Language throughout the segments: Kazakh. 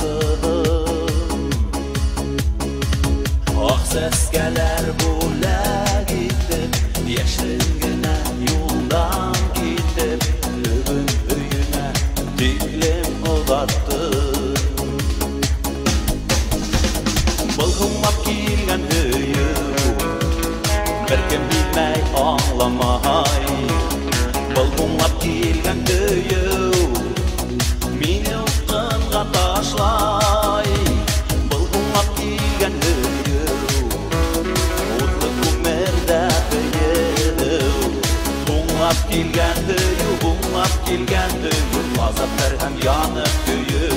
uyattım. Ақ сәскәләр бүләк итеп, яшеренгенә юлдан китеп, любым өйеңә тиклем ұзаттым. Былғылмап килгән өйем, беркем билмәй аңламай. Былғылмап килгән өйем, мине утынга ташлай. Былғылмап килгән өйем, утлы күмердә бөйеү. Буңлап килгән өйем, буңлап килгән өйем, азаптар һәм янып көйеү.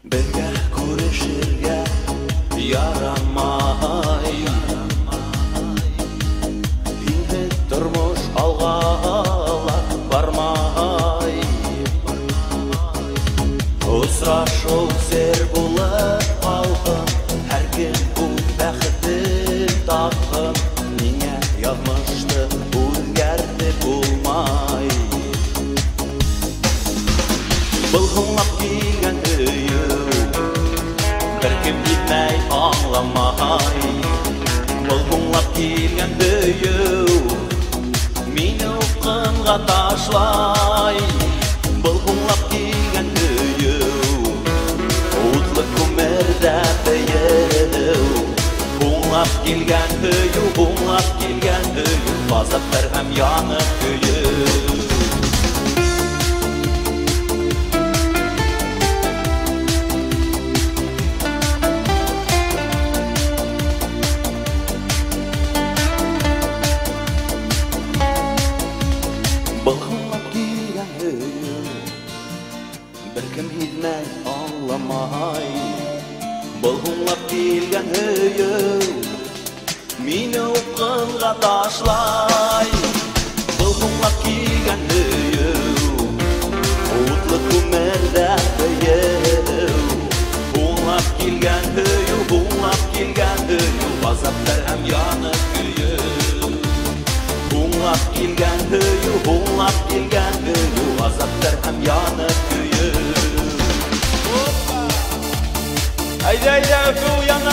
Бергә күрешергә ярамай, инде тормыш алга бармай. Очрашу сер булып калган, һәркем үз бәхетен тапкан. Миңа язмышты үзгәртеп булмай. Былгылап килгән өйем, беркем билмәй аңламай. Былгылап килгән өйем, мине упкынга ташлай. Былгылап килгән өйем, утлы күмердә бөйеү. Буңлап килгән өйем, буңлап килгән өйем, азаптар һәм янып көйеү. Былгылап килгән өйем, беркем һизмәй аңламай. Былгылап килгән өйем, мине упкынга ташлай. Былгылап килгән өйем, утлы күмердә бөйеү. Буңлап килгән өйем, буңлап килгән өйем, азаптар һәм янып көйеү. Буңлап килгән өйем, буңлап килгән өйем, азаптар һәм янып көйеү. Әйдә, әйдә, өфе уяна